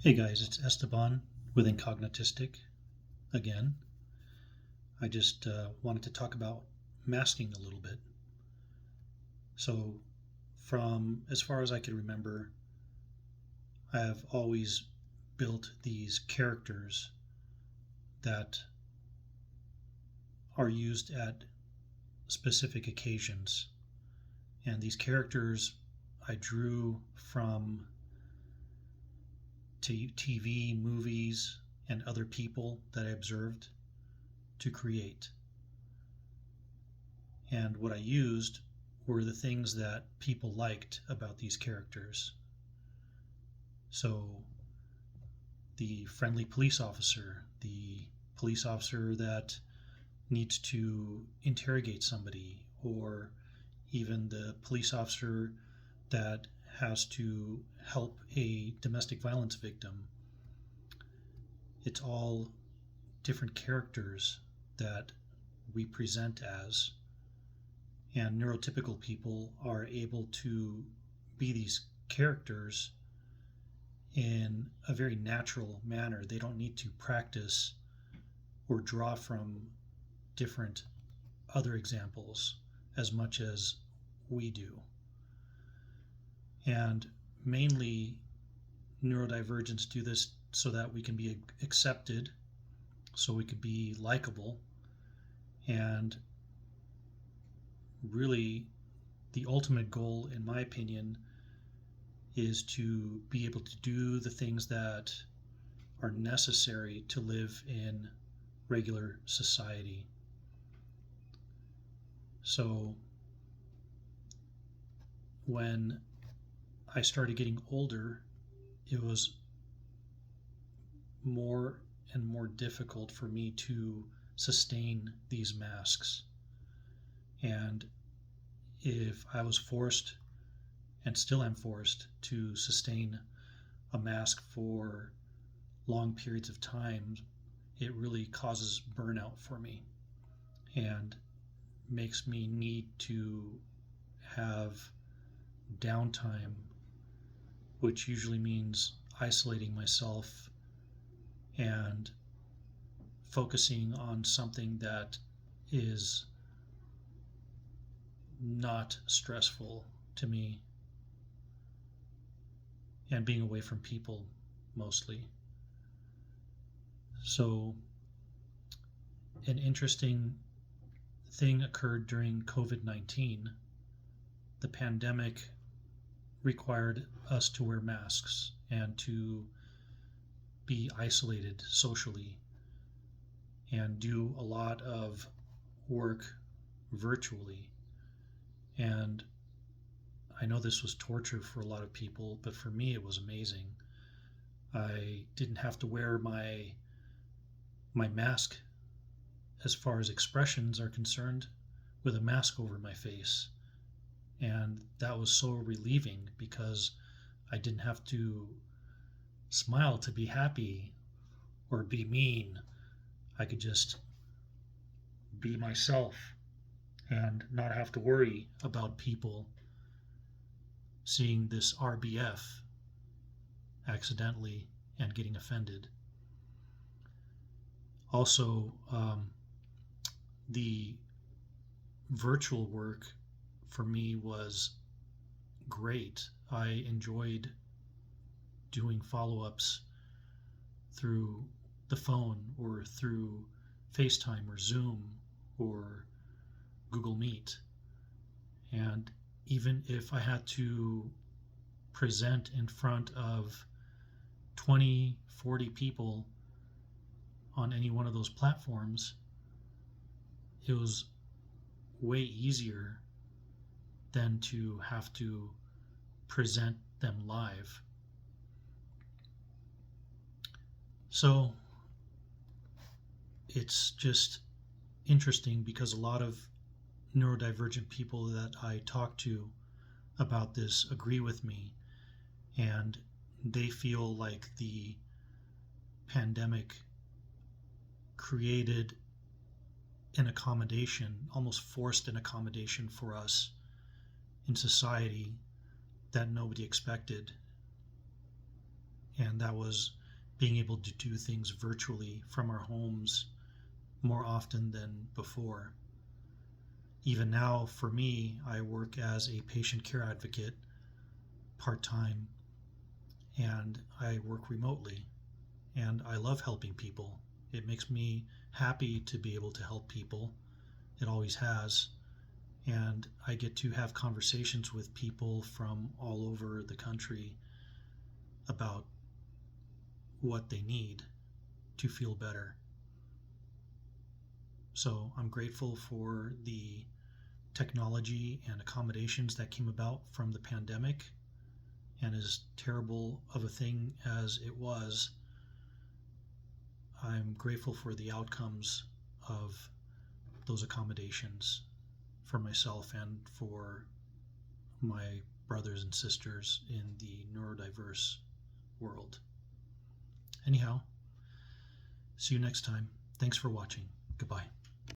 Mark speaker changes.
Speaker 1: Hey guys, it's Esteban with Incognitistic again. I just wanted to talk about masking a little bit. So, from as far as I can remember, I have always built these characters that are used at specific occasions. And these characters I drew from TV, movies, and other people that I observed to create. And what I used were the things that people liked about these characters. So, the friendly police officer, the police officer that needs to interrogate somebody, or even the police officer that has to help a domestic violence victim. It's all different characters that we present as, and neurotypical people are able to be these characters in a very natural manner. They don't need to practice or draw from different other examples as much as we do. And mainly, neurodivergents do this so that we can be accepted, so we could be likable, and really, the ultimate goal, in my opinion, is to be able to do the things that are necessary to live in regular society. So, when I started getting older, it was more and more difficult for me to sustain these masks. And if I was forced, and still am forced, to sustain a mask for long periods of time, it really causes burnout for me and makes me need to have downtime, which usually means isolating myself and focusing on something that is not stressful to me, and being away from people mostly. So, an interesting thing occurred during COVID-19. The pandemic required us to wear masks and to be isolated socially and do a lot of work virtually. And I know this was torture for a lot of people, but for me it was amazing. I didn't have to wear my mask as far as expressions are concerned with a mask over my face. And that was so relieving because I didn't have to smile to be happy or be mean. I could just be myself and not have to worry about people seeing this RBF accidentally and getting offended. Also, the virtual work for me was great. I enjoyed doing follow-ups through the phone or through FaceTime or Zoom or Google Meet. And even if I had to present in front of 20, 40 people on any one of those platforms, it was way easier than to have to present them live. So it's just interesting because a lot of neurodivergent people that I talk to about this agree with me, and they feel like the pandemic created an accommodation, almost forced an accommodation for us in society that nobody expected. and that was being able to do things virtually from our homes more often than before. Even now, for me, I work as a patient care advocate part-time, and I work remotely, and I love helping people. It makes me happy to be able to help people. It always has. And I get to have conversations with people from all over the country about what they need to feel better. So I'm grateful for the technology and accommodations that came about from the pandemic. And as terrible of a thing as it was, I'm grateful for the outcomes of those accommodations for myself and for my brothers and sisters in the neurodiverse world. Anyhow, see you next time. Thanks for watching. Goodbye.